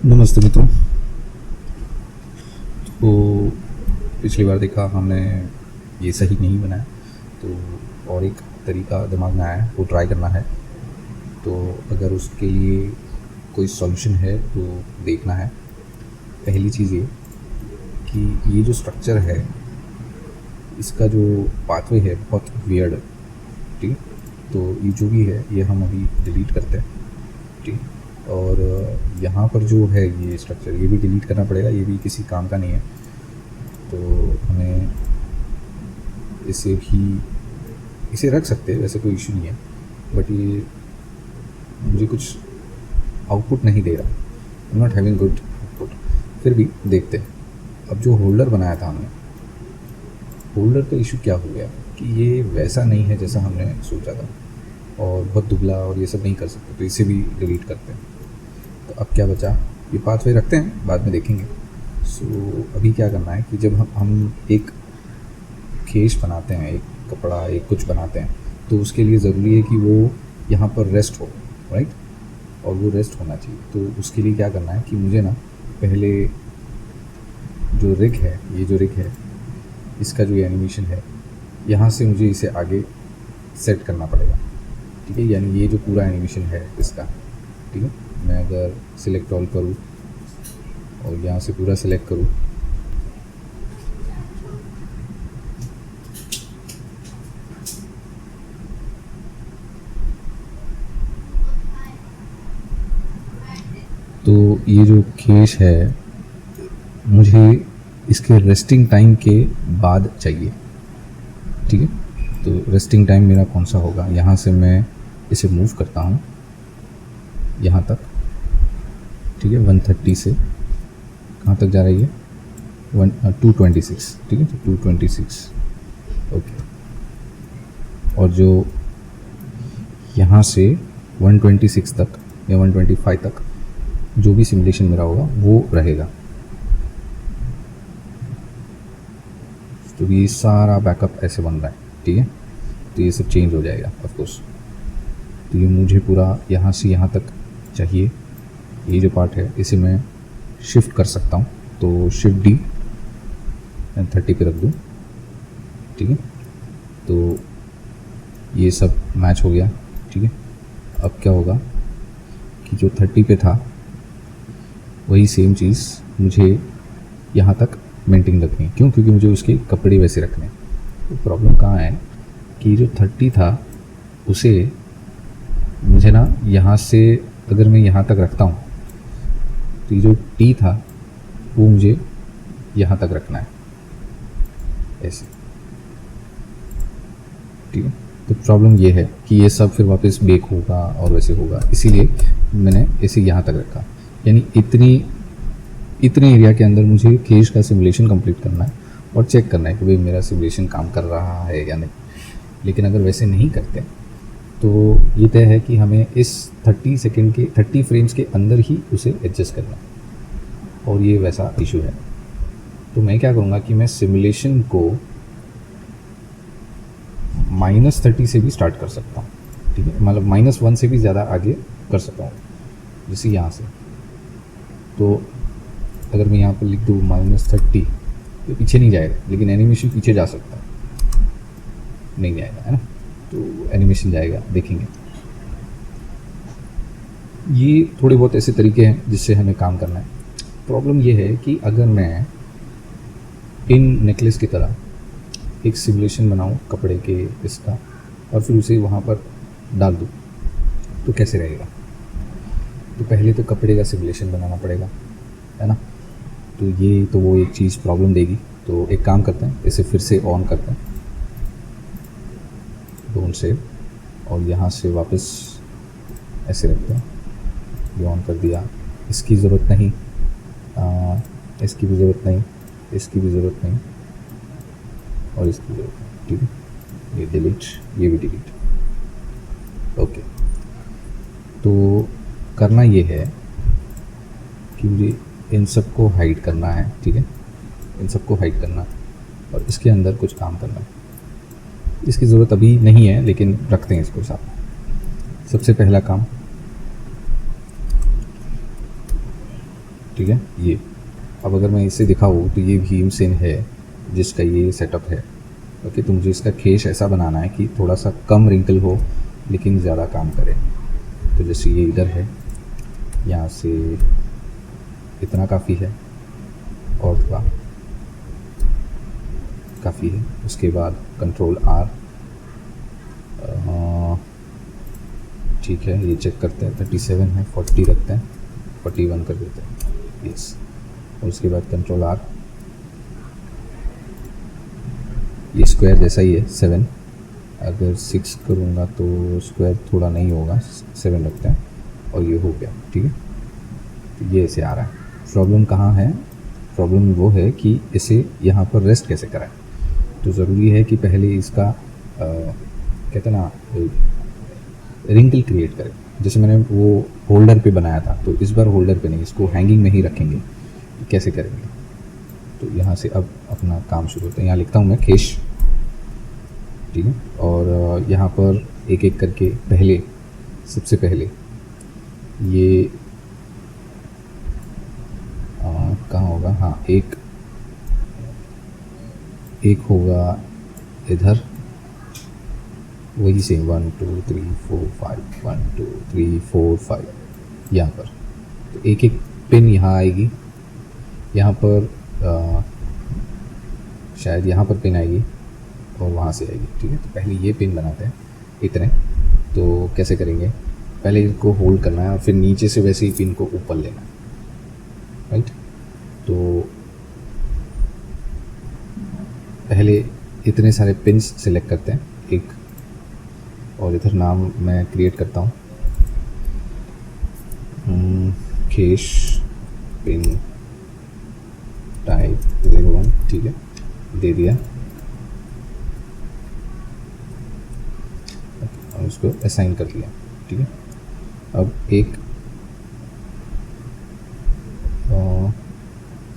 नमस्ते मित्रों। तो पिछली बार देखा हमने ये सही नहीं बनाया, तो और एक तरीका दिमाग में आया, वो ट्राई करना है। तो अगर उसके लिए कोई सॉल्यूशन है तो देखना है। पहली चीज़ ये कि ये जो स्ट्रक्चर है, इसका जो पाथवे है बहुत वियर्ड है, ठीक है। तो ये जो भी है ये हम अभी डिलीट करते हैं, ठीक है। और यहाँ पर जो है ये स्ट्रक्चर, ये भी डिलीट करना पड़ेगा, ये भी किसी काम का नहीं है। तो हमें इसे रख सकते हैं, वैसे कोई इशू नहीं है, बट ये मुझे कुछ आउटपुट नहीं दे रहा, I am not having good output. फिर भी देखते हैं। अब जो होल्डर बनाया था हमने, होल्डर का इशू क्या हो गया कि ये वैसा नहीं है जैसा हमने सोचा था, और बहुत दुबला और ये सब नहीं कर सकते, तो इसे भी डिलीट करते हैं। तो अब क्या बचा, ये पाथवे रखते हैं, बाद में देखेंगे। सो अभी क्या करना है कि जब हम एक खेश बनाते हैं, एक कपड़ा, एक कुछ बनाते हैं, तो उसके लिए ज़रूरी है कि वो यहाँ पर रेस्ट हो, राइट। और वो रेस्ट होना चाहिए। तो उसके लिए क्या करना है कि मुझे ना पहले जो रिग है, ये जो रिग है, इसका जो एनिमेशन है, यहाँ से मुझे इसे आगे सेट करना पड़ेगा, ठीक है। यानी ये जो पूरा एनिमेशन है इसका, ठीक है। मैं अगर सिलेक्ट ऑल करूँ और यहाँ से पूरा सिलेक्ट करूँ, तो ये जो केस है मुझे इसके रेस्टिंग टाइम के बाद चाहिए, ठीक है। तो रेस्टिंग टाइम मेरा कौन सा होगा, यहाँ से मैं इसे मूव करता हूँ यहाँ तक, ठीक है। 130 से कहाँ तक जा रही है, 226, ठीक है। तो 226, ओके। और जो यहाँ से 126 तक या 125 तक जो भी सिमुलेशन मेरा होगा वो रहेगा। तो ये सारा बैकअप ऐसे बन रहा है, ठीक है। तो ये सब चेंज हो जाएगा ऑफ कोर्स। तो ये मुझे पूरा यहाँ से यहाँ तक चाहिए। ये जो पार्ट है इसे मैं शिफ्ट कर सकता हूँ, तो शिफ्ट डी 30 पे रख दूँ, ठीक है। तो ये सब मैच हो गया, ठीक है। अब क्या होगा कि जो 30 पे था वही सेम चीज़ मुझे यहाँ तक मेंटेन रखनी है। क्यों? क्योंकि मुझे उसके कपड़े वैसे रखने हैं। तो प्रॉब्लम कहाँ है कि जो 30 था उसे मुझे ना यहाँ से अगर मैं यहाँ तक रखता हूँ, तो ये जो टी था वो मुझे यहाँ तक रखना है ऐसे, ठीक है। तो प्रॉब्लम ये है कि ये सब फिर वापस बेक होगा और वैसे होगा, इसीलिए मैंने इसे यहाँ तक रखा। यानी इतने एरिया के अंदर मुझे केज का सिमुलेशन कंप्लीट करना है और चेक करना है कि भाई मेरा सिमुलेशन काम कर रहा है या नहीं। लेकिन अगर वैसे नहीं करते तो ये तय है कि हमें इस 30 फ्रेम्स के अंदर ही उसे एडजस्ट करना है, और ये वैसा इशू है। तो मैं क्या करूँगा कि मैं सिमुलेशन को -30 से भी स्टार्ट कर सकता हूँ, ठीक है। मतलब -1 से भी ज़्यादा आगे कर सकता हूँ, जैसे यहाँ से। तो अगर मैं यहाँ पर लिख दूँ -30, तो पीछे नहीं जाएगा, लेकिन एनिमेशन पीछे जा सकता है, नहीं जाएगा, है ना। तो एनिमेशन जाएगा, देखेंगे। ये थोड़े बहुत ऐसे तरीके हैं जिससे हमें काम करना है। प्रॉब्लम ये है कि अगर मैं इन नेकलेस की तरह एक सिमुलेशन बनाऊँ कपड़े के इसका, और फिर उसे वहाँ पर डाल दूँ, तो कैसे रहेगा। तो पहले तो कपड़े का सिमुलेशन बनाना पड़ेगा, है ना। तो वो एक चीज़ प्रॉब्लम देगी। तो एक काम करते हैं, इसे फिर से ऑन करते हैं, डोंट सेव, और यहाँ से वापस ऐसे रखते हैं। ये ऑन कर दिया, इसकी ज़रूरत नहीं, इसकी भी ज़रूरत नहीं, इसकी भी ज़रूरत नहीं, और इसकी ज़रूरत नहीं, ठीक है। ये डिलीट, ये भी डिलीट, ओके। तो करना ये है कि मुझे इन सब को हाइड करना है, ठीक है। इन सब को हाइड करना और इसके अंदर कुछ काम करना है। इसकी ज़रूरत अभी नहीं है, लेकिन रखते हैं इसको साथ। सबसे पहला काम, ठीक है। ये अब अगर मैं इसे दिखाऊँ तो ये भीमसेन है जिसका ये सेटअप है। ओके, तो मुझे इसका खेश ऐसा बनाना है कि थोड़ा सा कम रिंकल हो लेकिन ज़्यादा काम करे। तो जैसे ये इधर है, यहाँ से इतना काफ़ी है और थोड़ा काफ़ी है। उसके बाद कंट्रोल आर, ठीक है, ये चेक करते हैं। 37 है, 40 रखते हैं, 41 कर देते हैं, यस। और उसके बाद कंट्रोल आर, ये स्क्वायर जैसा ही है 7। अगर 6 करूँगा तो स्क्वायर थोड़ा नहीं होगा, 7 रखते हैं और ये हो गया, ठीक है। तो ये ऐसे आ रहा है। प्रॉब्लम कहाँ है? प्रॉब्लम वो है कि इसे यहाँ पर रेस्ट कैसे कराएं। तो ज़रूरी है कि पहले इसका कहते ना रिंकल क्रिएट करें। जैसे मैंने वो होल्डर पे बनाया था, तो इस बार होल्डर पे नहीं, इसको हैंगिंग में ही रखेंगे। कैसे करेंगे? तो यहाँ से अब अपना काम शुरू होता है। यहाँ लिखता हूँ मैं खेश, ठीक है। और यहाँ पर एक एक करके पहले, सबसे पहले ये कहाँ होगा? हाँ, एक होगा इधर, वही से 1 2 3 4 5, 1 2 3 4 5 यहाँ पर। तो एक एक पिन यहाँ आएगी, यहाँ पर शायद यहाँ पर पिन आएगी और वहाँ से आएगी, ठीक है। तो पहले ये पिन बनाते हैं इतने। तो कैसे करेंगे? पहले इनको होल्ड करना है और फिर नीचे से वैसे ही पिन को ऊपर लेना है, राइट। तो पहले इतने सारे पिन्स सिलेक्ट करते हैं, एक, और इधर नाम मैं क्रिएट करता हूँ, खेश पिन टाइप 01, ठीक है, दे दिया। और उसको असाइन कर दिया, ठीक है। अब एक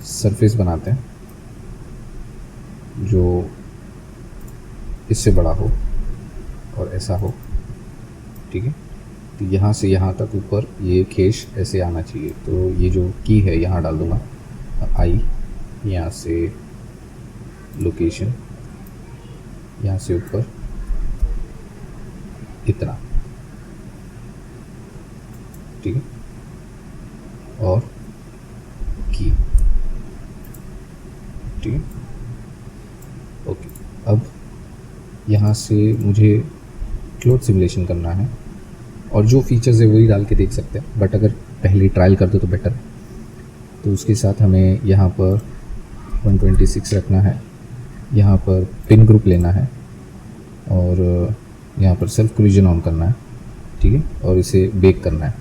सरफेस बनाते हैं जो इससे बड़ा हो और ऐसा हो, ठीक है। तो यहाँ से यहाँ तक ऊपर ये खेश ऐसे आना चाहिए। तो ये जो की है यहाँ डाल दूँगा, आई, यहाँ से लोकेशन, यहाँ से ऊपर इतना, ठीक है, और की, ठीक है, ओके। अब यहाँ से मुझे क्लोथ सिमुलेशन करना है और जो फीचर्स है वही डाल के देख सकते हैं, बट अगर पहले ट्रायल कर दो तो बेटर है। तो उसके साथ हमें यहाँ पर 126 रखना है, यहाँ पर पिन ग्रुप लेना है और यहाँ पर सेल्फ कोलिजन ऑन करना है, ठीक है, और इसे बेक करना है,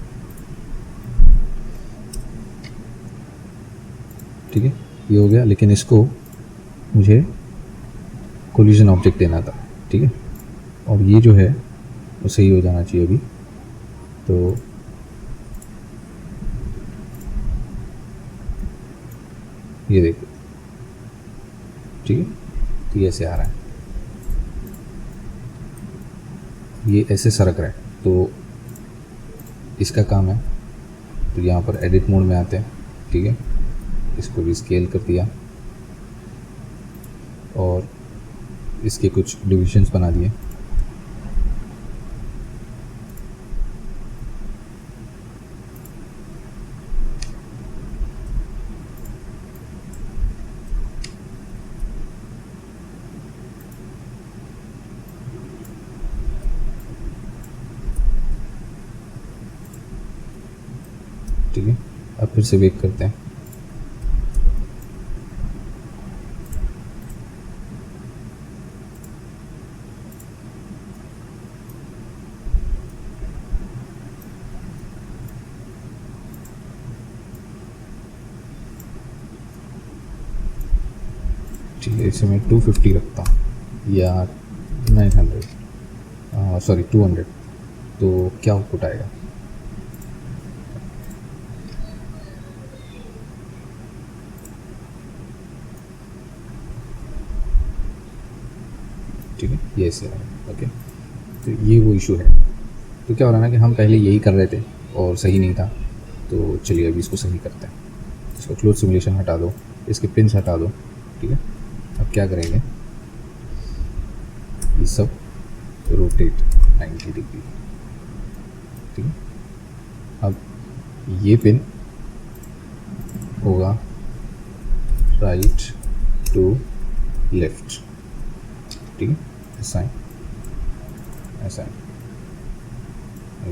ठीक है। ये हो गया, लेकिन इसको मुझे कोलिजन ऑब्जेक्ट देना था, ठीक है। और ये जो है वो सही हो जाना चाहिए अभी। तो ये देखो, ठीक है। तो ये ऐसे आ रहा है, ये ऐसे सरक रहा है। तो इसका काम है, तो यहाँ पर एडिट मोड में आते हैं, ठीक है। इसको भी स्केल कर दिया और इसके कुछ डिविजन्स बना दिए, ठीक है। अब फिर से बेक करते हैं। ठीक है, इसे मैं 250 रखता हूँ या 900, सॉरी 200। तो क्या आउटपुट आएगा? ठीक है, ये ऐसे आएगा, ओके। तो ये वो इशू है। तो क्या हो रहा है ना कि हम पहले यही कर रहे थे और सही नहीं था, तो चलिए अभी इसको सही करते हैं। इसको क्लोज सिमुलेशन हटा दो, इसके पिन्स हटा दो, ठीक है। अब क्या करेंगे, ये सब रोटेट 90 डिग्री, ठीक है। अब ये पिन होगा राइट टू लेफ्ट, ठीक है, ऐसा है, ऐसा है।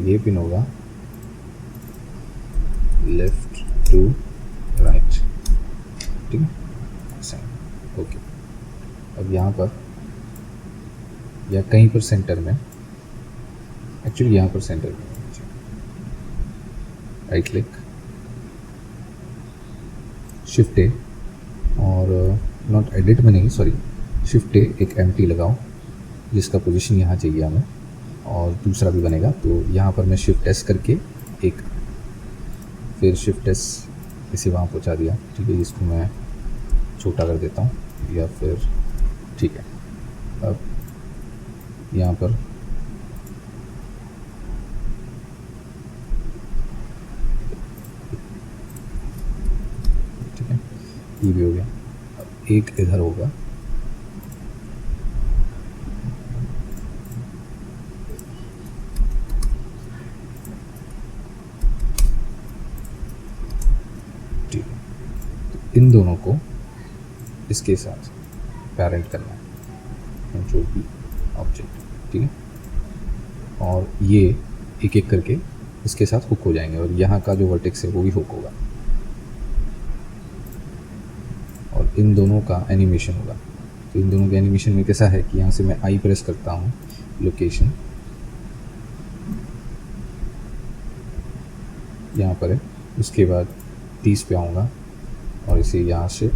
ये पिन होगा लेफ्ट टू राइट, ठीक है, ऐसा है, ओके। अब यहाँ पर या कहीं पर सेंटर में, एक्चुअली यहाँ पर सेंटर में राइट क्लिक, शिफ्ट ए, और नॉट एडिट में नहीं, सॉरी, शिफ्ट ए, एक एम्प्टी लगाओ जिसका पोजीशन यहाँ चाहिए हमें, और दूसरा भी बनेगा। तो यहाँ पर मैं शिफ्ट एस करके एक, फिर शिफ्ट एस इसे वहाँ पहुँचा दिया, ठीक है। इसको मैं छोटा कर देता हूँ, या फिर ठीक है। अब यहाँ पर ठीक है, ये भी हो गया। अब एक इधर होगा, ठीक है। तो इन दोनों को इसके साथ पैरेंट करना है, कंट्रोल पी ऑब्जेक्ट, ठीक है। और ये एक एक करके इसके साथ हुक हो जाएंगे, और यहाँ का जो वर्टेक्स है वो भी हुक होगा, और इन दोनों का एनिमेशन होगा। तो इन दोनों के एनिमेशन में कैसा है कि यहाँ से मैं आई प्रेस करता हूँ, लोकेशन यहाँ पर है, उसके बाद 30 पे आऊँगा और इसे यहाँ से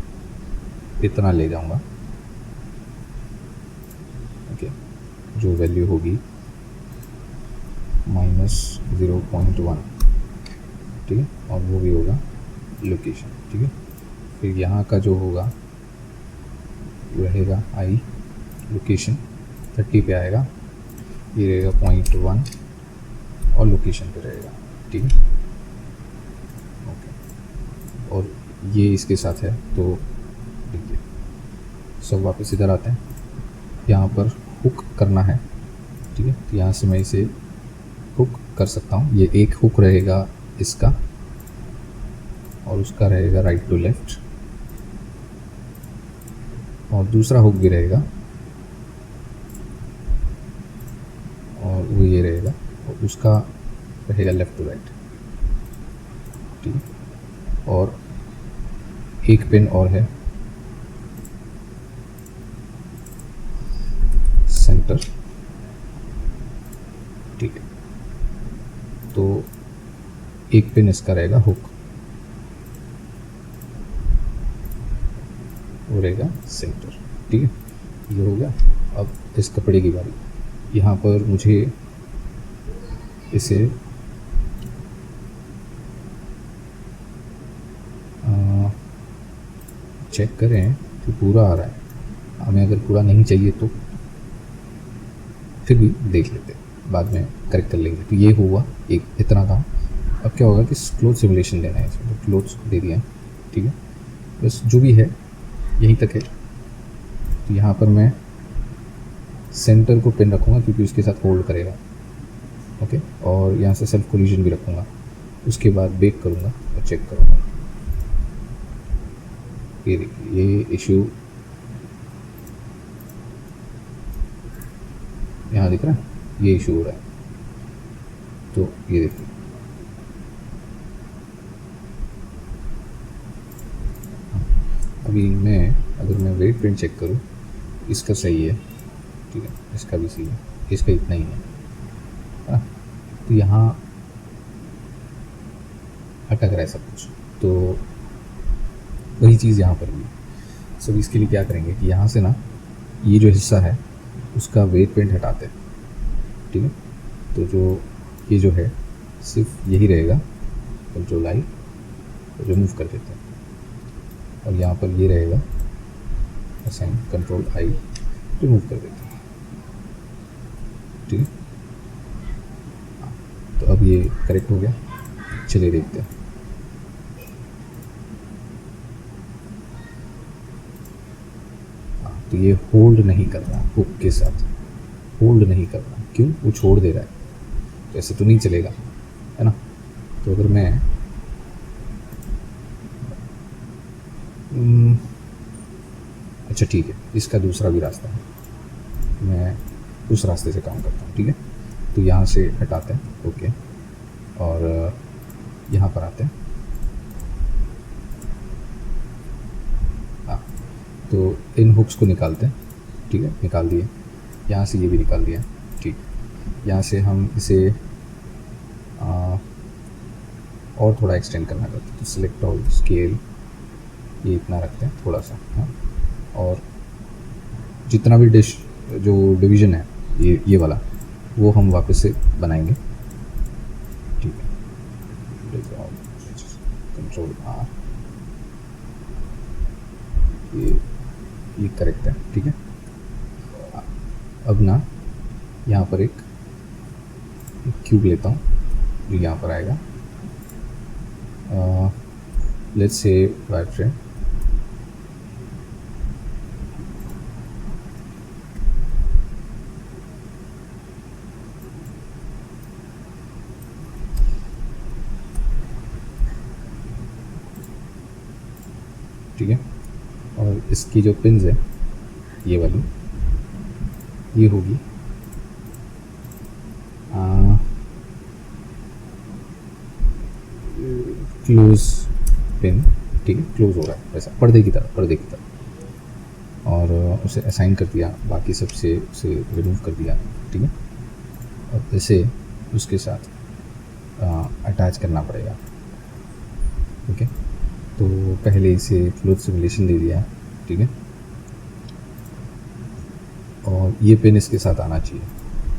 इतना ले जाऊँगा, ओके, जो वैल्यू होगी -0.1, ठीक है, और वो भी होगा लोकेशन, ठीक है। फिर यहाँ का जो होगा वो रहेगा आई, लोकेशन 30 पे आएगा, ये रहेगा 0.1 और लोकेशन पे रहेगा, ठीक है, ओके। और ये इसके साथ है, तो देखिए सब वापस इधर आते हैं, यहाँ पर हुक करना है, ठीक है। तो यहाँ से मैं इसे हुक कर सकता हूँ, ये एक हुक रहेगा इसका, और उसका रहेगा राइट टू लेफ्ट, और दूसरा हुक भी रहेगा, और वो ये रहेगा, और उसका रहेगा लेफ्ट टू राइट, ठीक है। और एक पिन और है सेंटर, ठीक है। तो एक पिन इसका रहेगा हुक, वो रहेगा सेंटर, ठीक है, ये हो गया। अब इस कपड़े की बारी, यहाँ पर मुझे इसे चेक करें कि पूरा आ रहा है, हमें अगर पूरा नहीं चाहिए तो फिर भी देख लेते, बाद में करेक्ट कर लेंगे। तो ये हुआ एक इतना था। अब क्या होगा कि क्लोज सिमुलेशन देना है, इसमें तो क्लोज दे दिया है, ठीक है। बस जो भी है यहीं तक है। तो यहाँ पर मैं सेंटर को पिन रखूँगा क्योंकि उसके साथ होल्ड करेगा, ओके। और यहाँ से सेल्फ कोलिजन भी रखूँगा, उसके बाद बेक करूँगा और चेक करूँगा। ये देखिए, ये इशू यहाँ दिख रहा है, ये इशू हो रहा है। तो ये देखिए, अभी अगर मैं वेट प्रिंट चेक करूँ, इसका सही है, ठीक है, इसका भी सही है, इसका इतना ही है। तो यहाँ अटक रहा है सब कुछ, तो वही चीज़ यहाँ पर भी। सब इसके लिए क्या करेंगे कि यहाँ से ना ये जो हिस्सा है उसका वेट पेंट हटाते हैं, ठीक है। तो जो ये जो है सिर्फ यही रहेगा, कंट्रोल आई रिमूव कर देते हैं, और यहाँ पर ये रहेगा असाइन, कंट्रोल आई रिमूव कर देते हैं, ठीक है। तो अब ये करेक्ट हो गया, चलिए देखते हैं। तो ये होल्ड नहीं कर रहा, हुक के साथ होल्ड नहीं कर रहा, क्यों? वो छोड़ दे रहा है, तो ऐसे तो नहीं चलेगा, है ना। तो अगर मैं अच्छा ठीक है, इसका दूसरा भी रास्ता है, मैं उस रास्ते से काम करता हूँ, ठीक है। तो यहाँ से हटाते हैं, ओके, और यहाँ पर आते हैं, हाँ। तो इन हुक्स को निकालते हैं, ठीक है, निकाल दिए। यहाँ से ये भी निकाल दिया, ठीक। यहाँ से हम इसे और थोड़ा एक्सटेंड करना चाहते हैं, तो सिलेक्ट ऑल, स्केल, ये इतना रखते हैं थोड़ा सा, हाँ। और जितना भी डिश जो डिवीज़न है ये वाला, वो हम वापस से बनाएंगे, ठीक है। कंट्रोल आर, ये करेक्ट है, ठीक है। अब ना यहाँ पर एक क्यूब लेता हूँ जो यहाँ पर आएगा, लेट्स से वायर फ्रेम, ठीक है। और इसकी जो पिन्स है ये वाली, ये होगी क्लोज पिन, ठीक है, क्लोज हो रहा है वैसा पर्दे की तरह, और उसे असाइन कर दिया, बाकी सबसे उसे रिमूव कर दिया, ठीक है। और इसे उसके साथ अटैच करना पड़ेगा, ओके। तो पहले इसे फ्लोट सिमुलेशन दे दिया है, ठीक है, और ये पिन इसके साथ आना चाहिए,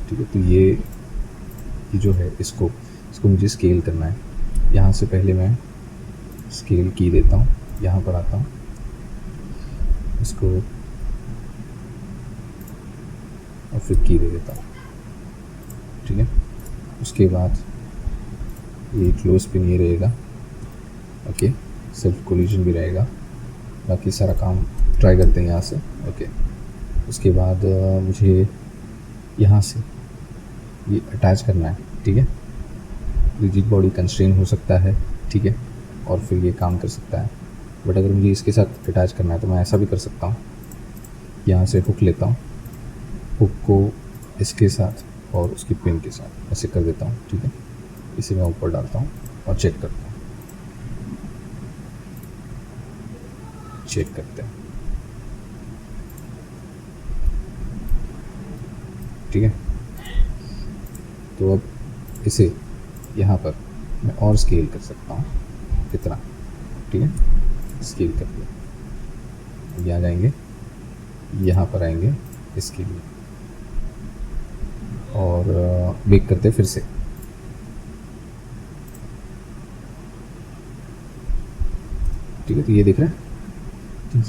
ठीक है। तो ये जो है इसको मुझे स्केल करना है। यहाँ से पहले मैं स्केल की देता हूँ, यहाँ पर आता हूँ, इसको और फिर की दे देता हूँ, ठीक है। उसके बाद ये क्लोज पिन ये रहेगा, ओके, सेल्फ कोलिजन भी रहेगा, बाकी सारा काम ट्राई करते हैं यहाँ से, ओके। उसके बाद मुझे यहाँ से ये अटैच करना है, ठीक है। रिजिड बॉडी कंस्ट्रेन हो सकता है, ठीक है, और फिर ये काम कर सकता है, बट अगर मुझे इसके साथ अटैच करना है तो मैं ऐसा भी कर सकता हूँ। यहाँ से हुक लेता हूँ, हुक को इसके साथ और उसकी पिन के साथ ऐसे कर देता हूँ, ठीक है। इसे मैं ऊपर डालता हूँ और चेक करता हूँ, चेक करते हैं, ठीक है। तो अब इसे यहाँ पर मैं और स्केल कर सकता हूँ, इतना, ठीक है, स्केल कर दिया। ये आ जाएंगे, यहाँ पर आएंगे इसके लिए, और बेक करते फिर से, ठीक है। तो ये दिख रहा है, तो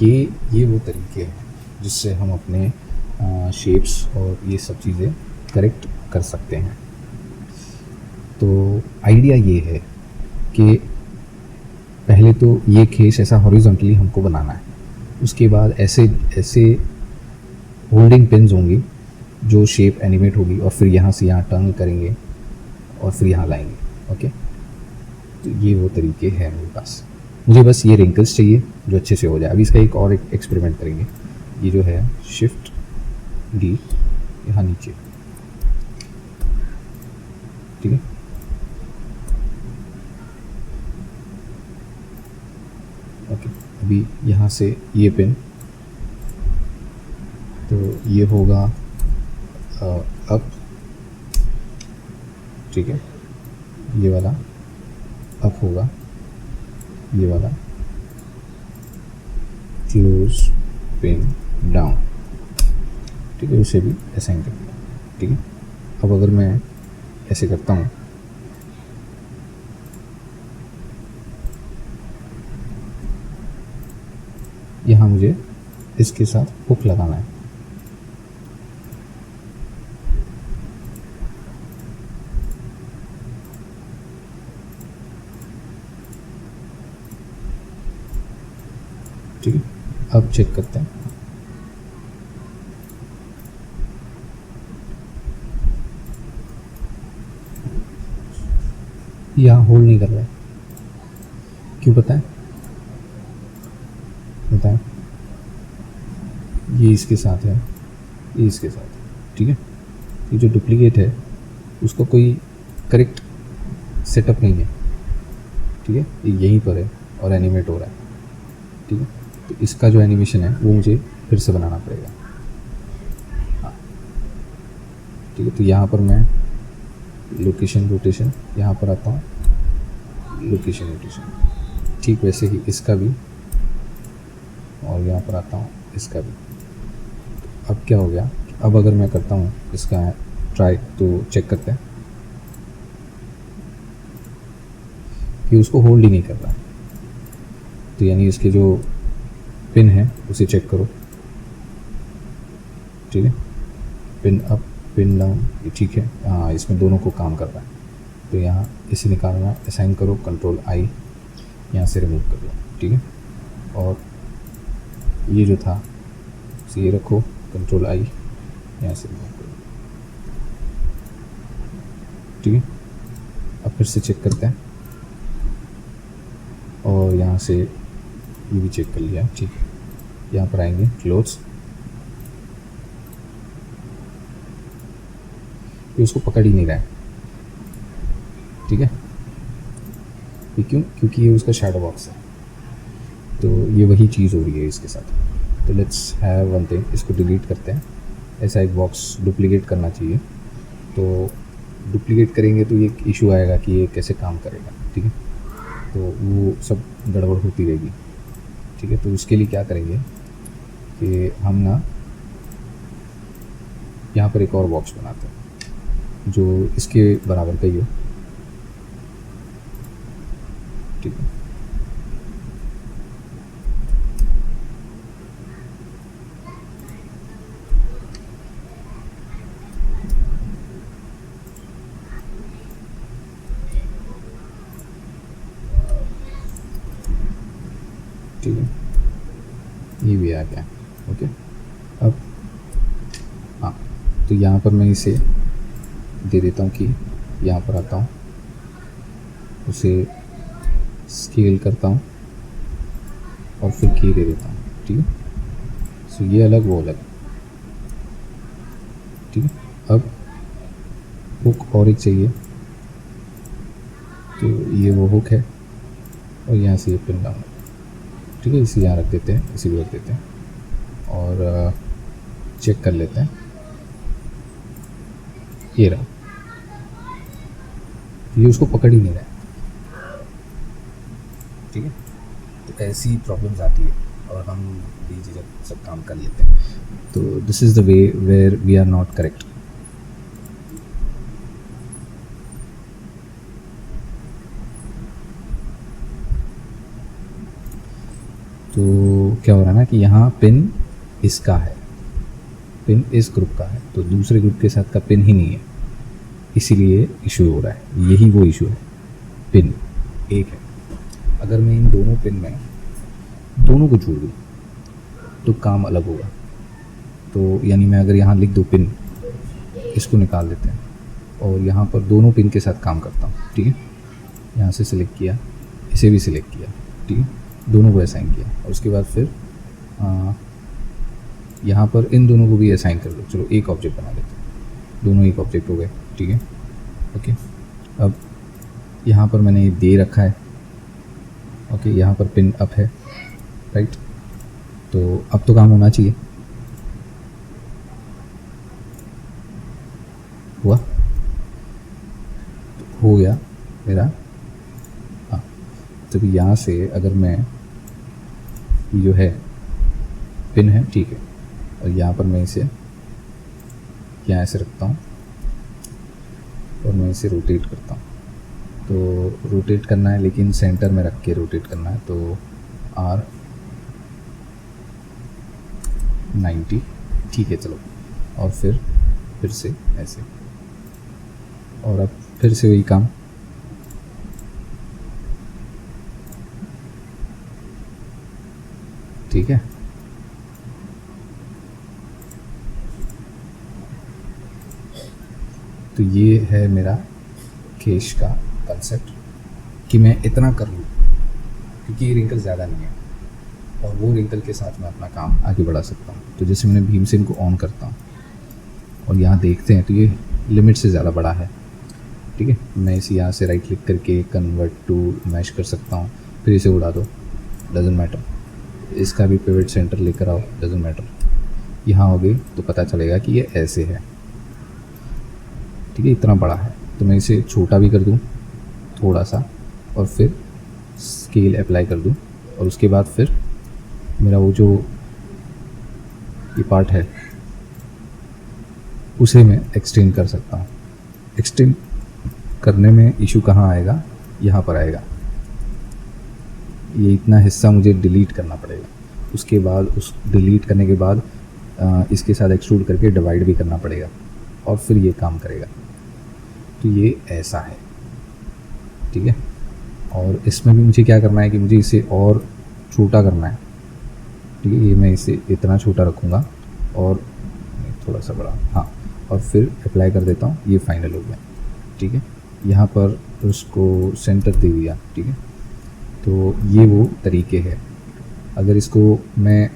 ये वो तरीके हैं जिससे हम अपने शेप्स और ये सब चीज़ें करेक्ट कर सकते हैं। तो आइडिया ये है कि पहले तो ये केस ऐसा हॉरिजॉन्टली हमको बनाना है, उसके बाद ऐसे ऐसे होल्डिंग पिन्स होंगी जो शेप एनिमेट होगी, और फिर यहाँ से यहाँ टर्न करेंगे और फिर यहाँ लाएंगे, ओके। तो ये वो तरीके हैं मेरे पास। मुझे बस ये रिंकल्स चाहिए जो अच्छे से हो जाए। अभी इसका एक और एक्सपेरिमेंट करेंगे। ये जो है शिफ्ट डी यहाँ नीचे, ठीक है। ओके, अभी यहाँ से ये पिन, तो ये होगा अप, ठीक है, ये वाला अप होगा, ये वाला क्लोज पिन डाउन, ठीक है, उसे भी असाइन कर दिया, ठीक है। अब अगर मैं ऐसे करता हूँ, यहाँ मुझे इसके साथ हुक लगाना है, ठीक है। अब चेक करते हैं, यहाँ होल्ड नहीं कर रहा है, क्यों बताएं? बताएं। ये इसके साथ है, ये इसके साथ है, ठीक है। ये जो डुप्लीकेट है उसका कोई करेक्ट सेटअप नहीं है, ठीक है। ये यहीं पर है और एनिमेट हो रहा है, ठीक है। तो इसका जो एनिमेशन है वो मुझे फिर से बनाना पड़ेगा। हाँ, ठीक है। तो यहाँ पर मैं लोकेशन रोटेशन यहाँ पर आता हूँ, लोकेशन रोटेशन, ठीक वैसे ही इसका भी, और यहाँ पर आता हूँ इसका भी। अब क्या हो गया, अब अगर मैं करता हूँ इसका ट्राई, तो चेक करते हैं कि उसको होल्ड ही नहीं कर रहा है। तो यानी इसके जो पिन है उसे चेक करो, ठीक है। पिन अप पिन डाउन, ये ठीक है। हाँ, इसमें दोनों को काम कर रहा है। तो यहाँ इसे निकालना, असाइन करो, कंट्रोल आई, यहाँ से रिमूव कर लो, ठीक है। और ये जो था उसे ये रखो, कंट्रोल आई, यहाँ से रिमूव कर लो, ठीक है। अब फिर से चेक करते हैं, और यहाँ से ये भी चेक कर लिया, ठीक है। यहाँ पर आएंगे क्लोज, ये उसको पकड़ ही नहीं रहा है, ठीक है। ये क्यों? क्योंकि ये उसका शैडो बॉक्स है, तो ये वही चीज़ हो रही है इसके साथ। तो लेट्स हैव वन थिंग, इसको डिलीट करते हैं। ऐसा एक बॉक्स डुप्लीकेट करना चाहिए, तो डुप्लीकेट करेंगे तो ये इशू आएगा कि ये कैसे काम करेगा, ठीक है। तो वो सब गड़बड़ होती रहेगी, ठीक है। तो उसके लिए क्या करेंगे कि हम ना यहाँ पर एक और बॉक्स बनाते हैं जो इसके बराबर का ही हो, ठीक है। ठीक है, ये भी आ गया, ओके। अब हाँ, तो यहाँ पर मैं इसे दे देता हूँ कि यहाँ पर आता हूँ, उसे स्केल करता हूँ और फिर की दे देता हूँ, ठीक है। सो ये अलग, वो अलग, ठीक है। अब हुक और एक चाहिए, तो ये वो हुक है, और यहाँ से ये पिन डाउन, ठीक है। इसे यहाँ रख देते हैं, इसी को रख देते हैं, और चेक कर लेते हैं। ये रहा, ये उसको पकड़ ही नहीं रहा है, ठीक है। तो ऐसी प्रॉब्लम्स आती है और हम बेझिझक सब काम कर लेते हैं। तो this is the way where we are not correct. तो क्या हो रहा है ना कि यहाँ पिन इसका है, पिन इस ग्रुप का है, तो दूसरे ग्रुप के साथ का पिन ही नहीं है, इसीलिए इशू हो रहा है। यही वो इशू है, पिन एक है। अगर मैं इन दोनों पिन में दोनों को जोड़ दूँ तो काम अलग होगा। तो यानी मैं अगर यहाँ लिख दूँ पिन, इसको निकाल देते हैं, और यहाँ पर दोनों पिन के साथ काम करता हूँ, ठीक है। यहाँ से सिलेक्ट किया, इसे भी सिलेक्ट किया, ठीक है, दोनों को असाइन किया, और उसके बाद फिर यहाँ पर इन दोनों को भी असाइन कर लो। चलो एक ऑब्जेक्ट बना लेते हैं, दोनों एक ऑब्जेक्ट हो गए, ठीक है, ओके। अब यहाँ पर मैंने ये दे रखा है, ओके। यहाँ पर पिन अप है, राइट। तो अब तो काम होना चाहिए, हुआ, तो हो गया मेरा। हाँ, तब यहाँ से अगर मैं ये जो है पिन है, ठीक है, और यहाँ पर मैं इसे यहाँ ऐसे रखता हूँ और मैं इसे रोटेट करता हूँ। तो रोटेट करना है, लेकिन सेंटर में रख के रोटेट करना है, तो R90, ठीक है, चलो। और फिर से ऐसे, और अब फिर से वही काम, ठीक है। तो ये है मेरा केश का कंसेप्ट। कि मैं इतना कर लूँ, क्योंकि ये रिंकल ज़्यादा नहीं है और वो रिंकल के साथ मैं अपना काम आगे बढ़ा सकता हूँ। तो जैसे मैंने भीमसेन को ऑन करता हूँ और यहाँ देखते हैं तो ये लिमिट से ज़्यादा बड़ा है, ठीक है। मैं इसे यहाँ से राइट क्लिक करके कन्वर्ट टू मैश कर सकता हूँ, फिर इसे उड़ा दो, डजेंट मैटर। इसका भी पिवट सेंटर लेकर आओ, डजेंट मैटर। यहाँ हो गई तो पता चलेगा कि ये ऐसे है, ठीक है, इतना बड़ा है। तो मैं इसे छोटा भी कर दूँ थोड़ा सा और फिर स्केल अप्लाई कर दूँ और उसके बाद फिर मेरा वो जो ये पार्ट है उसे मैं एक्सटेंड कर सकता हूँ। एक्सटेंड करने में इशू कहाँ आएगा, यहाँ पर आएगा। ये इतना हिस्सा मुझे डिलीट करना पड़ेगा, उसके बाद उस डिलीट करने के बाद इसके साथ एक्सट्रूड करके डिवाइड भी करना पड़ेगा और फिर ये काम करेगा। तो ये ऐसा है, ठीक है। और इसमें भी मुझे क्या करना है कि मुझे इसे और छोटा करना है, ठीक है। ये मैं इसे इतना छोटा रखूँगा और थोड़ा सा बड़ा, हाँ, और फिर अप्लाई कर देता हूँ। ये फाइनल हो गया, ठीक है। यहाँ पर उसको सेंटर दे दिया, ठीक है। तो ये वो तरीके हैं। अगर इसको मैं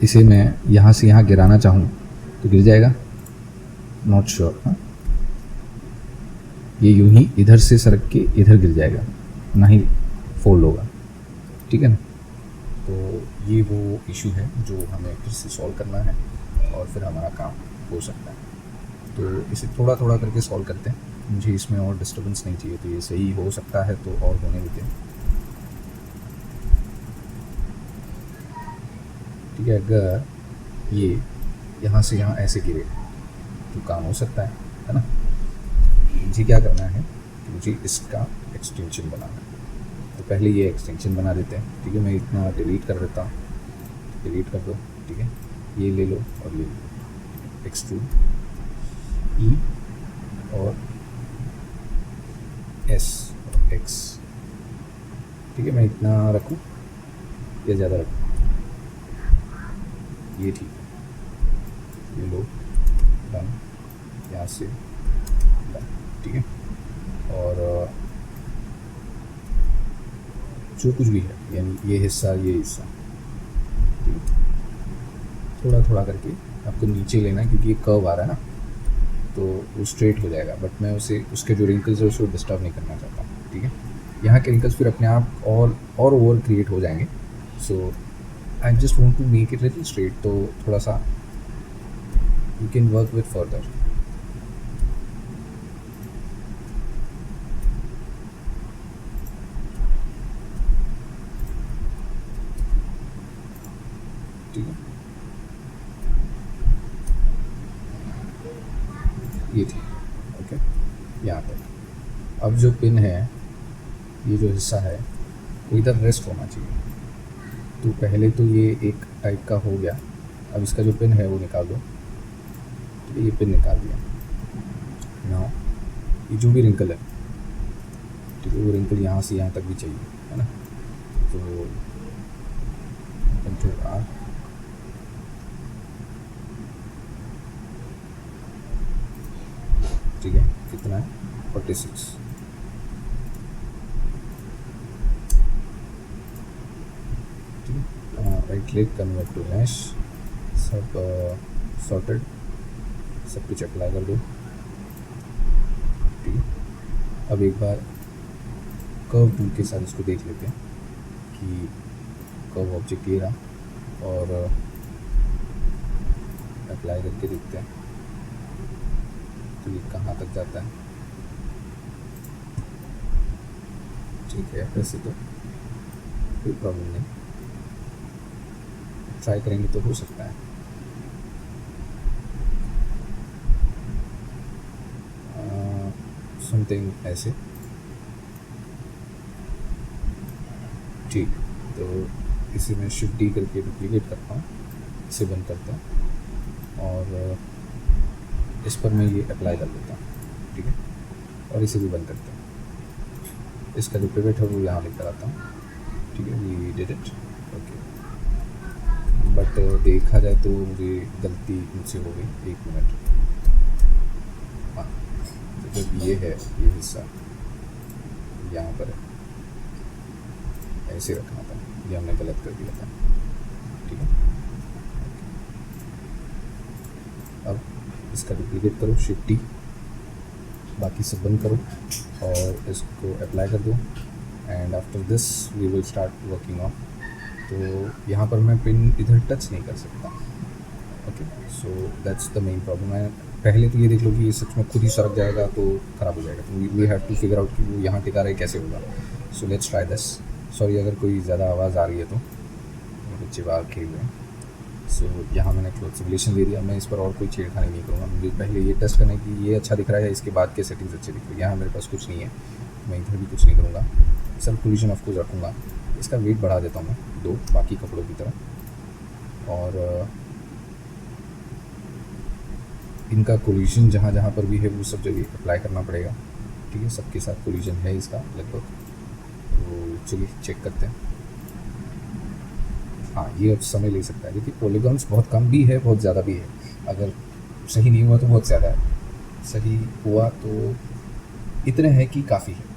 इसे मैं यहाँ से यहाँ गिराना चाहूँ तो गिर जाएगा, नॉट श्योर। हाँ, ये यूं ही इधर से सरक के इधर गिर जाएगा, ना ही फोल्ड होगा, ठीक है ना। तो ये वो इशू है जो हमें फिर से सॉल्व करना है और फिर हमारा काम हो सकता है। तो इसे थोड़ा थोड़ा करके सॉल्व करते हैं। मुझे इसमें और डिस्टर्बेंस नहीं चाहिए, तो ये सही हो सकता है तो और होने देते हैं, ठीक है। अगर ये यहाँ से यहाँ ऐसे गिरे तो काम हो सकता है ना। मुझे क्या करना है कि मुझे इसका एक्सटेंशन बनाना है। तो पहले ये एक्सटेंशन बना देते हैं, ठीक है। मैं इतना डिलीट कर देता हूँ, डिलीट कर दो, ठीक है। ये ले लो और ये एक्सट्रूड ई और एस और एक्स, ठीक है। मैं इतना रखूँ या ज़्यादा रखूँ, ये ठीक है। ये लो, डन, यहाँ से डन, ठीक है। और जो कुछ भी है, यानी ये हिस्सा, ये हिस्सा, ठीक है। थोड़ा थोड़ा करके आपको नीचे लेना है, क्योंकि ये कर्व आ रहा है ना, तो वो स्ट्रेट हो जाएगा। बट मैं उसे, उसके जो रिंकल्स है उसको डिस्टर्ब नहीं करना चाहता, ठीक है। यहाँ के रिंकल्स फिर अपने आप और ओवर क्रिएट हो जाएंगे। So I just want to make it little straight, तो थोड़ा सा you can work with further. ठीक है, ये ठीक है, ओके। यहाँ तक अब जो पिन है, ये जो हिस्सा है वो इधर रेस्ट होना चाहिए। तो पहले तो ये एक टाइप का हो गया। अब इसका जो पिन है वो निकाल दो, तो ये पिन निकाल दिया। नाउ ये जो भी रिंकल है, ठीक है, वो रिंकल यहाँ से यहाँ तक भी चाहिए, है ना। तो कंट्रोल आर, ठीक है। कितना है, 46, ठीक है। Right click, convert to mesh, सब सॉर्टेड, सब कुछ अप्लाई कर दो, ठीक है। अब एक बार कर्व टूल के साथ इसको देख लेते हैं कि कर्व ऑब्जेक्ट ये रहा, और अप्लाई करके देखते हैं तो ये कहाँ तक जाता है। ठीक है, वैसे तो कोई प्रॉब्लम नहीं, ट्राई करेंगे तो हो सकता है। समथिंग ऐसे, ठीक। तो इसे मैं शिफ्ट डी करके डुप्लीकेट करता हूँ, इसे बंद करता हूँ और इस पर मैं ये अप्लाई कर देता हूँ, ठीक है। और इसे भी बंद करता हूँ। इसका जो पिवट है वो यहाँ लेकर आता हूँ, ठीक है। We did it, okay. But देखा जाए तो मुझे गलती मुझसे हो गई, 1 मिनट, हाँ, जब ये है ये हिस्सा यहाँ पर है, ऐसे रखना था, ये हमने गलत कर दिया था। ठीक है, अब इसका डुप्लीकेट करो, शिफ्ट टी, बाकी सब बंद करो और इसको अप्लाई कर दो। And after this we will start working on. तो यहाँ पर मैं पिन इधर टच नहीं कर सकता। Okay, so that's the main problem है। पहले तो ये देख लो कि ये सच में खुद ही सरक जाएगा तो ख़राब हो जाएगा, तो we have to figure out कि वो यहाँ टिका रहे कैसे होगा। So let's try this. Sorry अगर कोई ज़्यादा आवाज़ आ रही है तो, बच्चे बाहर खेल रहे हैं। सो यहाँ मैंने क्लोथ सिमुलेशन दे दिया। मैं इस पर और कोई छेड़खानी नहीं करूँगा। मुझे पहले ये टेस्ट करना है कि ये अच्छा दिख रहा है या इसके बाद के सेटिंग्स अच्छे दिख रहे हैं। यहाँ मेरे पास कुछ नहीं है, मैं इधर भी कुछ नहीं करूँगा। सेल्फ कोलिजन ऑफ कोर्स रखूँगा। इसका वेट बढ़ा देता हूँ मैं 2, बाकी कपड़ों की तरह। और इनका कोलिजन जहाँ जहाँ पर भी है वो सब जगह अप्लाई करना पड़ेगा। ठीक है, सबके साथ कोलिजन है इसका लगभग। तो चलिए चेक करते हैं। हाँ, ये अब समय ले सकता है, देखिए पॉलीगॉन्स बहुत कम भी है, बहुत ज़्यादा भी है। अगर सही नहीं हुआ तो बहुत ज़्यादा है, सही हुआ तो इतने है कि काफ़ी है।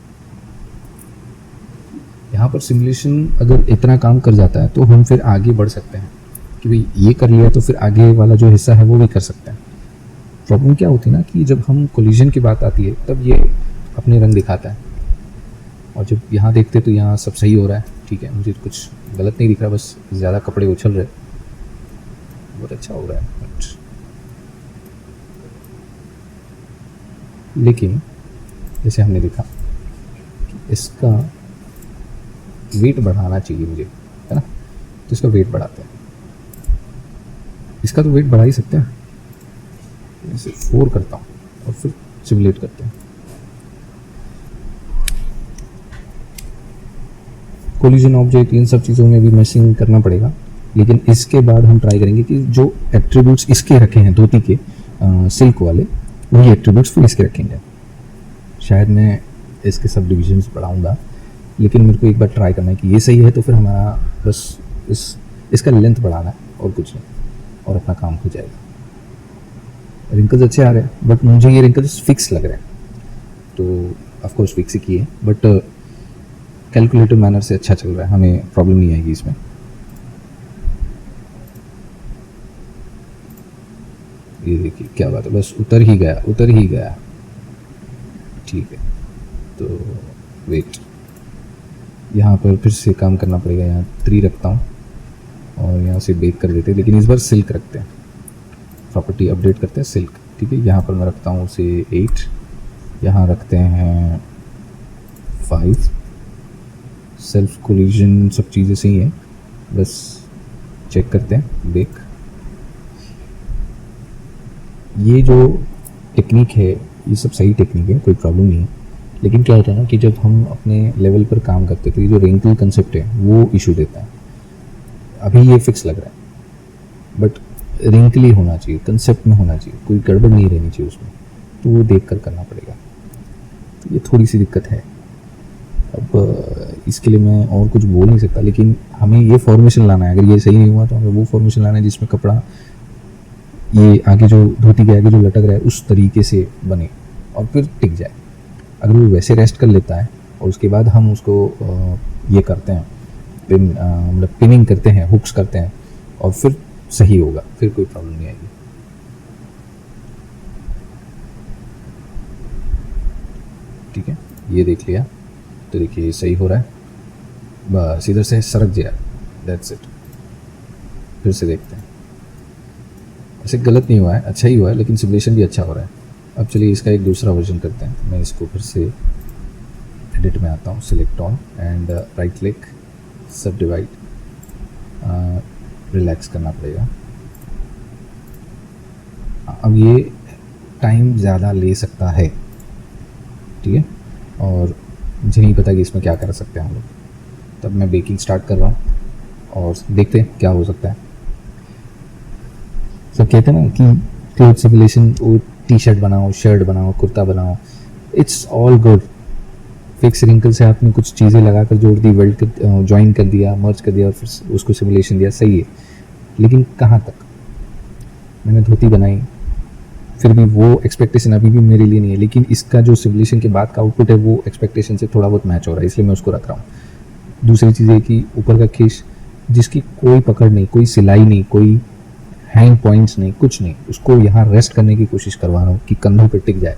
यहाँ पर सिमुलेशन अगर इतना काम कर जाता है तो हम फिर आगे बढ़ सकते हैं कि भाई ये कर लिया तो फिर आगे वाला जो हिस्सा है वो भी कर सकते हैं। प्रॉब्लम क्या होती है ना कि जब हम कोलिजन की बात आती है तब ये अपने रंग दिखाता है, और जब यहाँ देखते तो यहाँ सब सही हो रहा है। ठीक है, मुझे कुछ गलत नहीं दिख रहा, बस ज़्यादा कपड़े उछल रहे, बहुत अच्छा हो रहा है। बट लेकिन जैसे हमने देखा कि इसका वेट बढ़ाना चाहिए मुझे, है ना, तो इसका वेट बढ़ाते हैं। इसका तो वेट बढ़ा ही सकते हैं। इसे 4 करता हूँ और फिर सिमुलेट करते हैं। कोलिजन ऑब्जेक्ट इन सब चीज़ों में भी मैशिंग करना पड़ेगा, लेकिन इसके बाद हम ट्राई करेंगे कि जो एट्रीब्यूट्स इसके रखे हैं धोती के सिल्क वाले, वही एट्रीब्यूट्स फिर इसके रखेंगे। शायद मैं इसके सब डिविजन्स बढ़ाऊँगा, लेकिन मेरे को एक बार ट्राई करना है कि ये सही है तो फिर हमारा बस इसका लेंथ बढ़ाना है और कुछ नहीं, और अपना काम हो जाएगा। रिंकल्स अच्छे आ रहे हैं, बट मुझे ये रिंकल्स फिक्स लग रहे हैं, तो ऑफकोर्स फिक्स ही किए, बट कैलकुलेटिव मैनर से अच्छा चल रहा है, हमें प्रॉब्लम नहीं आएगी इसमें। ये देखिए क्या बात है, बस उतर ही गया। ठीक है, तो वेट, यहाँ पर फिर से काम करना पड़ेगा। यहाँ 3 रखता हूँ और यहाँ से बेक कर देते हैं, लेकिन इस बार सिल्क रखते हैं। प्रॉपर्टी अपडेट करते हैं सिल्क। ठीक है, यहाँ पर मैं रखता हूँ उसे 8, यहाँ रखते हैं 5। सेल्फ कोलिजन सब चीज़ें सही हैं, बस चेक करते हैं बेक। ये जो टेक्निक है ये सब सही टेक्निक है, कोई प्रॉब्लम नहीं है, लेकिन क्या होता है ना कि जब हम अपने लेवल पर काम करते हैं तो ये जो रिंकल कंसेप्ट है वो इशू देता है। अभी ये फिक्स लग रहा है, बट रिंकली होना चाहिए, कंसेप्ट में होना चाहिए, कोई गड़बड़ नहीं रहनी चाहिए उसमें, तो वो देख कर करना पड़ेगा। तो ये थोड़ी सी दिक्कत है। अब इसके लिए मैं और कुछ बोल नहीं सकता, लेकिन हमें ये फॉर्मेशन लाना है। अगर ये सही नहीं हुआ तो हमें वो फॉर्मेशन लाना है जिसमें कपड़ा ये आगे जो धोती के आगे जो लटक रहा है उस तरीके से बने और फिर टिक जाए। अगर वो वैसे रेस्ट कर लेता है और उसके बाद हम उसको ये करते हैं, मतलब पिनिंग करते हैं, हुक्स करते हैं, और फिर सही होगा, फिर कोई प्रॉब्लम नहीं आएगी। ठीक है, ये देख लिया तो देखिए सही हो रहा है, बस इधर से सरक गया, दैट्स इट। फिर से देखते हैं, ऐसे गलत नहीं हुआ है, अच्छा ही हुआ है, लेकिन सिमुलेशन भी अच्छा हो रहा है। अब चलिए इसका एक दूसरा वर्जन करते हैं। मैं इसको फिर से एडिट में आता हूँ, select all and right click, सब डिवाइड, रिलैक्स करना पड़ेगा। अब ये टाइम ज़्यादा ले सकता है, ठीक है, और मुझे नहीं पता कि इसमें क्या कर सकते हैं हम लोग। तब मैं बेकिंग स्टार्ट कर रहा हूँ और देखते हैं क्या हो सकता है। सब कहते हैं ना कि क्लोथ सिमुलेशन, वो टी शर्ट बनाओ, शर्ट बनाओ, कुर्ता बनाओ, it's all good. Fix wrinkle से आपने कुछ चीज़ें लगाकर जोड़ दी, वेल्ड कर, ज्वाइन कर दिया, मर्ज कर दिया और फिर उसको सिमुलेशन दिया, सही है, लेकिन कहाँ तक। मैंने धोती बनाई, फिर भी वो एक्सपेक्टेशन अभी भी मेरे लिए नहीं है, लेकिन इसका जो सिमुलेशन के बाद का आउटपुट है वो एक्सपेक्टेशन से थोड़ा बहुत मैच हो रहा है, इसलिए मैं उसको रख रहा हूँ। दूसरी चीज़ है कि ऊपर का खींच जिसकी कोई पकड़ नहीं, कोई सिलाई नहीं, कोई हैंग पॉइंट्स नहीं, कुछ नहीं, उसको यहाँ रेस्ट करने की कोशिश करवा रहा हूँ कि कंधों पे टिक जाए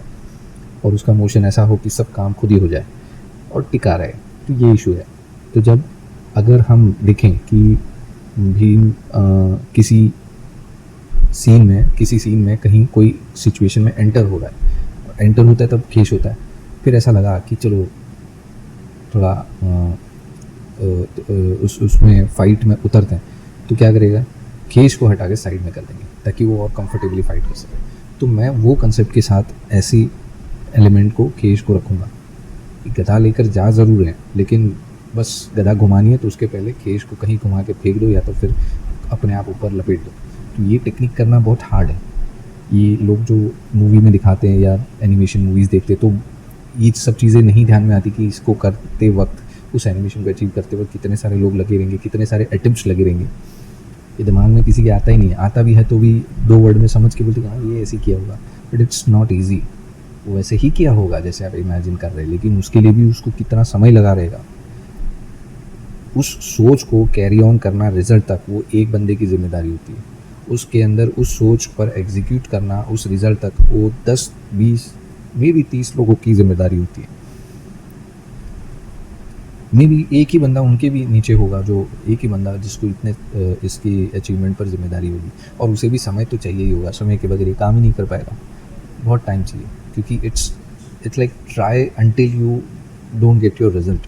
और उसका मोशन ऐसा हो कि सब काम खुद ही हो जाए और टिका रहे। तो ये इशू है। तो जब अगर हम देखें कि भीम किसी सीन में कहीं कोई सिचुएशन में एंटर हो रहा है, एंटर होता है तब खेश होता है, फिर ऐसा लगा कि चलो थोड़ा उसमें फाइट में उतरते हैं, तो क्या करेगा, खेश को हटा के साइड में कर देंगे ताकि वो और कंफर्टेबली फाइट कर सके। तो मैं वो कंसेप्ट के साथ ऐसी एलिमेंट को खेश को रखूँगा। गधा लेकर जा ज़रूर है, लेकिन बस गधा घुमानी है तो उसके पहले खेश को कहीं घुमा के फेंक दो या तो फिर अपने आप ऊपर लपेट दो। तो ये टेक्निक करना बहुत हार्ड है। ये लोग जो मूवी में दिखाते हैं या एनिमेशन मूवीज़ देखते हैं तो ये सब चीज़ें नहीं ध्यान में आती कि इसको करते वक्त, उस एनिमेशन को अचीव करते वक्त कितने सारे लोग लगे रहेंगे, कितने सारे अटेम्प्ट्स लगे रहेंगे। ये दिमाग में किसी के आता ही नहीं है, आता भी है तो भी 2 वर्ड में समझ के बोलते हाँ ये ऐसे किया होगा, बट इट्स नॉट ईजी। वो वैसे ही किया होगा जैसे आप इमेजिन कर रहे हैं, लेकिन उसके लिए भी उसको कितना समय लगा रहेगा। उस सोच को कैरी ऑन करना रिजल्ट तक वो एक बंदे की जिम्मेदारी होती है। उसके अंदर उस सोच पर एग्जीक्यूट करना उस रिजल्ट तक वो 10, 20, मे बी 30 लोगों की जिम्मेदारी होती है। मे बी एक ही बंदा उनके भी नीचे होगा, जो एक ही बंदा जिसको इतने इसकी अचीवमेंट पर जिम्मेदारी होगी, और उसे भी समय तो चाहिए ही होगा। समय के बगैर ये काम ही नहीं कर पाएगा, बहुत टाइम चाहिए, क्योंकि it's like try until you don't get your result,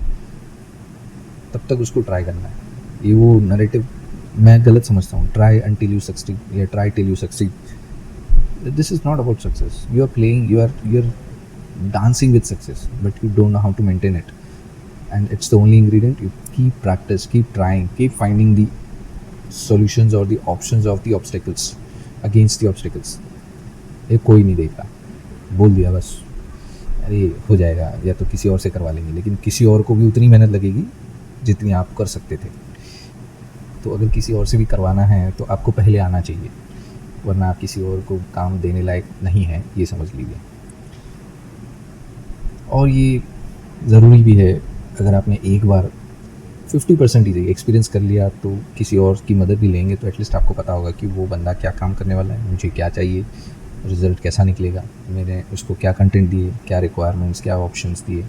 तब तक उसको ट्राई करना है। ये वो नैरेटिव मैं गलत समझता हूँ, ट्राई अंटिल यू सक्सीड या try till you succeed. This is not about success. You are playing, you are dancing with success, but you don't know how to maintain it, and it's the only ingredient. You keep practice, keep trying, keep finding the solutions or the options of the obstacles, against the obstacles. ये कोई नहीं देख रहा, बोल दिया बस अरे हो जाएगा या तो किसी और से करवा लेंगे, लेकिन किसी और को भी उतनी मेहनत लगेगी जितनी आप कर सकते थे। तो अगर किसी और से भी करवाना है तो आपको पहले आना चाहिए, वरना आप किसी और को काम देने लायक नहीं है, ये समझ लीजिए। और ये ज़रूरी भी है, अगर आपने एक बार 50% ही एक्सपीरियंस कर लिया तो किसी और की मदद भी लेंगे तो एटलीस्ट आपको पता होगा कि वो बंदा क्या काम करने वाला है, मुझे क्या चाहिए, रिज़ल्ट कैसा निकलेगा, मैंने उसको क्या कंटेंट दिए, क्या रिक्वायरमेंट्स, क्या ऑप्शंस दिए,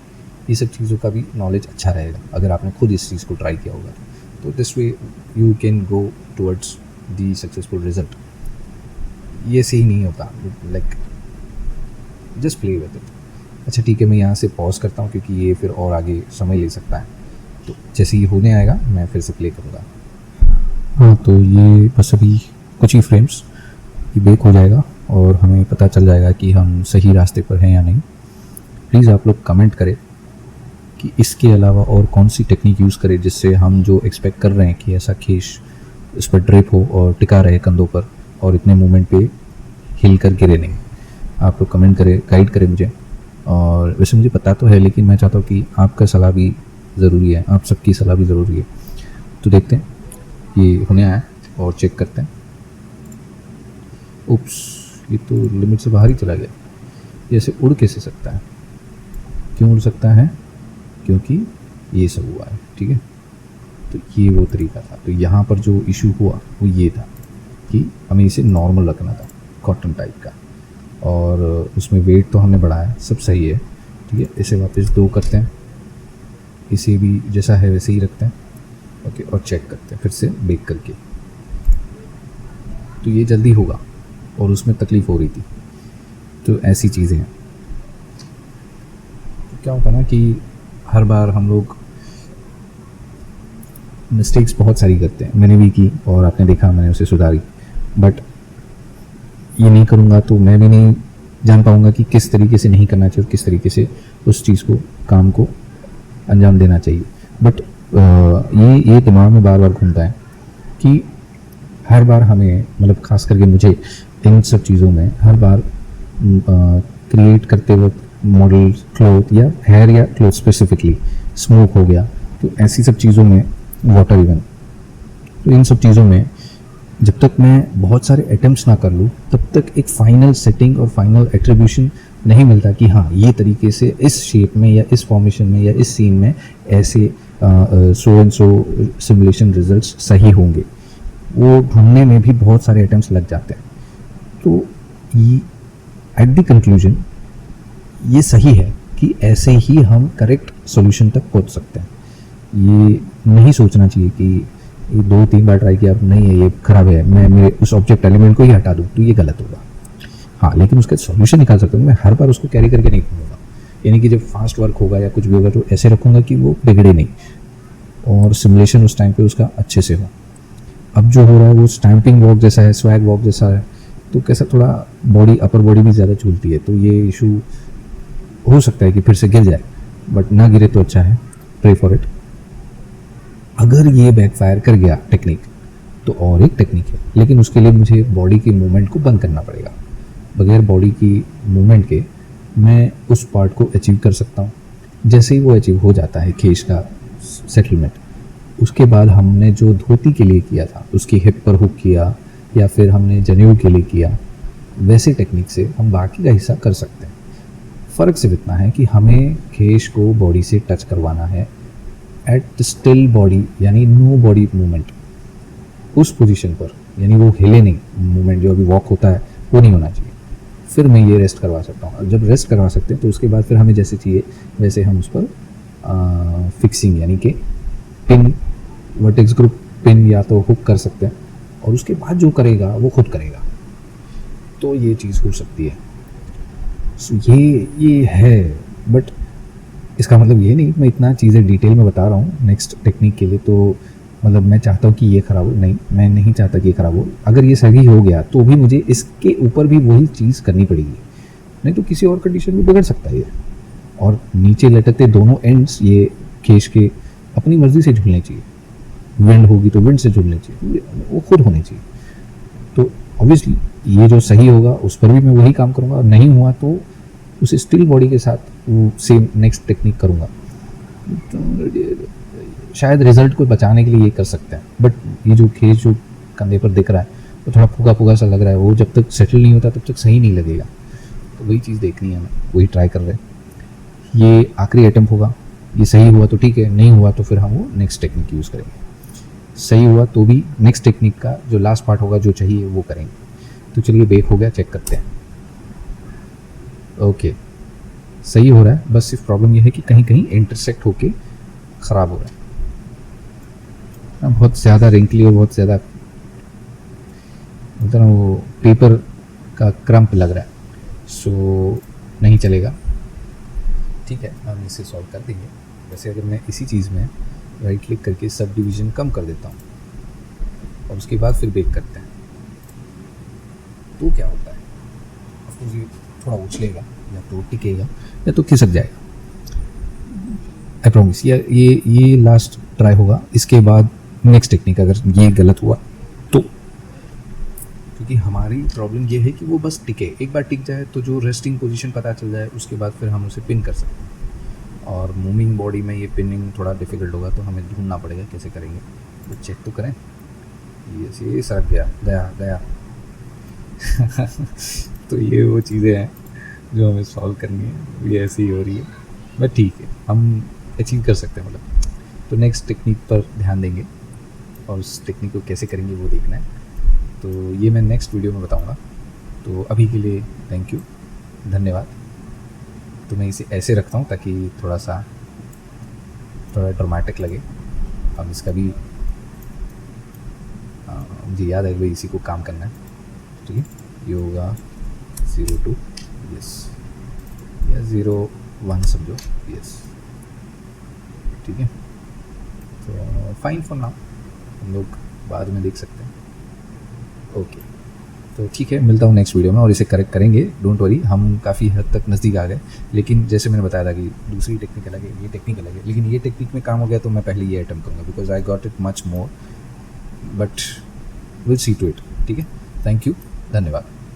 ये सब चीज़ों का भी नॉलेज अच्छा रहेगा अगर आपने खुद इस चीज़ को ट्राई किया होगा। तो this way you can go towards the successful result. ये सही नहीं होता, like just play with it. अच्छा ठीक है, मैं यहाँ से पॉज करता हूँ क्योंकि ये फिर और आगे समय ले सकता है। तो जैसे ही होने आएगा मैं फिर से प्ले करूँगा। हाँ, तो ये बस अभी कुछ ही फ्रेम्स ये बेक हो जाएगा और हमें पता चल जाएगा कि हम सही रास्ते पर हैं या नहीं। प्लीज़ आप लोग कमेंट करें कि इसके अलावा और कौन सी टेक्निक यूज़ करें जिससे हम जो एक्सपेक्ट कर रहे हैं कि ऐसा खींच इस पर ड्रिप हो और टिका रहे कंधों पर और इतने मूवमेंट पे हिल कर गिरे नहीं। आप लोग कमेंट करें, गाइड करें मुझे। और वैसे मुझे पता तो है, लेकिन मैं चाहता हूँ कि आपका सलाह भी ज़रूरी है, आप सबकी सलाह भी ज़रूरी है। तो देखते हैं ये होने आया और चेक करते हैं। उप्स, ये तो लिमिट से बाहर ही चला गया। ये ऐसे उड़ कैसे सकता है? क्यों उड़ सकता है? क्योंकि ये सब हुआ है, ठीक है। तो ये वो तरीका था। तो यहाँ पर जो इशू हुआ वो ये था कि हमें इसे नॉर्मल रखना था, कॉटन टाइप का, और उसमें वेट तो हमने बढ़ाया, सब सही है, ठीक है। इसे वापस 2 करते हैं, इसे भी जैसा है वैसे ही रखते हैं, ओके, और चेक करते हैं फिर से बेक करके। तो ये जल्दी होगा और उसमें तकलीफ़ हो रही थी। तो ऐसी चीज़ें हैं। तो क्या होता है ना कि हर बार हम लोग मिस्टेक्स बहुत सारी करते हैं, मैंने भी की और आपने देखा मैंने उसे सुधारी, बट ये नहीं करूँगा तो मैं भी नहीं जान पाऊँगा कि किस तरीके से नहीं करना चाहिए और किस तरीके से उस चीज़ को, काम को अंजाम देना चाहिए। बट ये दिमाग में बार बार घूमता है कि हर बार हमें, मतलब खास करके मुझे इन सब चीज़ों में हर बार क्रिएट करते वक्त मॉडल, क्लोथ या हेयर या क्लोथ स्पेसिफिकली, स्मोक हो गया, तो ऐसी सब चीज़ों में, वाटर इवन, तो इन सब चीज़ों में जब तक मैं बहुत सारे अटेम्प्ट्स ना कर लूँ तब तक एक फाइनल सेटिंग और फाइनल एट्रीब्यूशन नहीं मिलता कि हाँ ये तरीके से इस शेप में या इस फॉर्मेशन में या इस सीन में ऐसे so and so simulation results सही होंगे। वो ढूंढने में भी बहुत सारे अटेम्प्ट्स लग जाते हैं। तो एट द कंक्लूजन ये सही है कि ऐसे ही हम करेक्ट सॉल्यूशन तक पहुंच सकते हैं। ये नहीं सोचना चाहिए कि ये 2-3 बार ट्राई किया, नहीं है ये ख़राब है, मैं मेरे उस ऑब्जेक्ट एलिमेंट को ही हटा दूँ तो ये गलत होगा। हाँ, लेकिन उसका सॉल्यूशन निकाल सकता हूँ। मैं हर बार उसको कैरी करके नहीं घूमूंगा, यानी कि जब फास्ट वर्क होगा या कुछ भी होगा तो ऐसे रखूँगा कि वो बिगड़े नहीं और सिमुलेशन उस टाइम पे उसका अच्छे से हो। अब जो हो रहा है वो स्टैंपिंग वॉक जैसा है, स्वैग वॉक जैसा है, तो कैसा थोड़ा बॉडी, अपर बॉडी भी ज़्यादा झूलती है, तो ये इशू हो सकता है कि फिर से गिर जाए, बट ना गिरे तो अच्छा है, प्रे फॉर इट। अगर ये बैकफायर कर गया टेक्निक तो और एक टेक्निक है, लेकिन उसके लिए मुझे बॉडी की मूवमेंट को बंद करना पड़ेगा। बगैर बॉडी की मूवमेंट के मैं उस पार्ट को अचीव कर सकता हूँ। जैसे ही वो अचीव हो जाता है खींच का सेटलमेंट, उसके बाद हमने जो धोती के लिए किया था उसकी हिप पर हुक किया या फिर हमने जनेऊ के लिए किया, वैसे टेक्निक से हम बाकी का हिस्सा कर सकते हैं। फ़र्क सिर्फ इतना है कि हमें खेश को बॉडी से टच करवाना है एट स्टिल बॉडी, यानी नो बॉडी मूवमेंट, उस पोजीशन पर, यानी वो हिले नहीं, मूवमेंट जो अभी वॉक होता है वो नहीं होना चाहिए। फिर मैं ये रेस्ट करवा सकता हूँ। जब रेस्ट करवा सकते हैं तो उसके बाद फिर हमें जैसे चाहिए वैसे हम उस पर फिक्सिंग, यानी कि पिन, वर्टेक्स ग्रुप पिन या तो हुक कर सकते हैं, और उसके बाद जो करेगा वो खुद करेगा। तो ये चीज़ हो सकती है। ये है, बट इसका मतलब ये नहीं मैं इतना चीज़ें डिटेल में बता रहा हूँ नेक्स्ट टेक्निक के लिए, तो मतलब मैं चाहता हूँ कि ये ख़राब हो, नहीं, मैं नहीं चाहता कि ये ख़राब हो। अगर ये सही हो गया तो भी मुझे इसके ऊपर भी वही चीज़ करनी पड़ेगी, नहीं तो किसी और कंडीशन में बिगड़ सकता है ये। और नीचे लटकते दोनों एंड्स ये केश के अपनी मर्ज़ी से झूलने चाहिए, विंड होगी तो विंड से झूलने चाहिए, वो खुद होने चाहिए। तो ऑब्वियसली ये जो सही होगा उस पर भी मैं वही काम करूँगा, और नहीं हुआ तो उसे स्टिल बॉडी के साथ वो सेम नेक्स्ट टेक्निक करूँगा। शायद रिजल्ट को बचाने के लिए ये कर सकते हैं, बट ये जो खेस जो कंधे पर दिख रहा है वो थोड़ा फूका फूका सा लग रहा है, वो जब तक सेटल नहीं होता तब तक सही नहीं लगेगा। तो वही चीज़ देखनी है, हमें वही ट्राई कर रहे हैं। ये आखिरी अटेम्प्ट होगा, ये सही हुआ तो ठीक है, नहीं हुआ तो फिर हम वो नेक्स्ट टेक्निक यूज़ करेंगे। सही हुआ तो भी नेक्स्ट टेक्निक का जो लास्ट पार्ट होगा जो चाहिए वो करेंगे। तो चलिए बेक हो गया, चेक करते हैं। ओके, सही हो रहा है, बस सिर्फ प्रॉब्लम ये है कि कहीं कहीं इंटरसेक्ट होके ख़राब हो रहा है, बहुत ज़्यादा रिंकली और बहुत ज़्यादा मतलब वो पेपर का क्रम्प लग रहा है, सो नहीं चलेगा। ठीक है, हम इसे सॉल्व कर देंगे। वैसे अगर मैं इसी चीज़ में राइट क्लिक करके सब डिवीज़न कम कर देता हूँ और उसके बाद फिर बेक करते हैं तो क्या होता है, ऑफकोर्स ये थोड़ा उछलेगा या तो टिकेगा या तो खिसक जाएगा। आई प्रॉमिस ये लास्ट ट्राई होगा, इसके बाद नेक्स्ट टेक्निक अगर ये गलत हुआ तो, क्योंकि हमारी प्रॉब्लम ये है कि वो बस टिके, एक बार टिक जाए तो जो रेस्टिंग पोजीशन पता चल जाए उसके बाद फिर हम उसे पिन कर सकते हैं। और मूविंग बॉडी में ये पिनिंग थोड़ा डिफ़िकल्ट होगा, तो हमें ढूंढना पड़ेगा कैसे करेंगे। तो चेक तो करें, ये सरक गया तो ये वो चीज़ें हैं जो हमें सॉल्व करनी है, ये ऐसी ही हो रही है, बट ठीक है, हम अचीव कर सकते हैं मतलब। तो नेक्स्ट टेक्निक पर ध्यान देंगे और उस टेक्निक को कैसे करेंगे वो देखना है, तो ये मैं नेक्स्ट वीडियो में बताऊंगा। तो अभी के लिए थैंक यू, धन्यवाद। तो मैं इसे ऐसे रखता हूँ ताकि थोड़ा ड्रामेटिक लगे। अब इसका भी मुझे याद है भाई इसी को काम करना है, ठीक है। ये होगा 02 यस या 01 समझो, यस, ठीक है। तो फाइन फॉर नाउ, हम लोग बाद में देख सकते हैं। ओके, तो ठीक है, मिलता हूँ नेक्स्ट वीडियो में और इसे करेक्ट करेंगे, डोंट वरी। हम काफ़ी हद तक नज़दीक आ गए, लेकिन जैसे मैंने बताया था कि दूसरी टेक्निक अलग है, ये टेक्निक अलग है, लेकिन ये टेक्निक में काम हो गया तो मैं पहले ये अटेम्प्ट करूँगा because I got it much more, but will see to it, ठीक है। थैंक यू, धन्यवाद।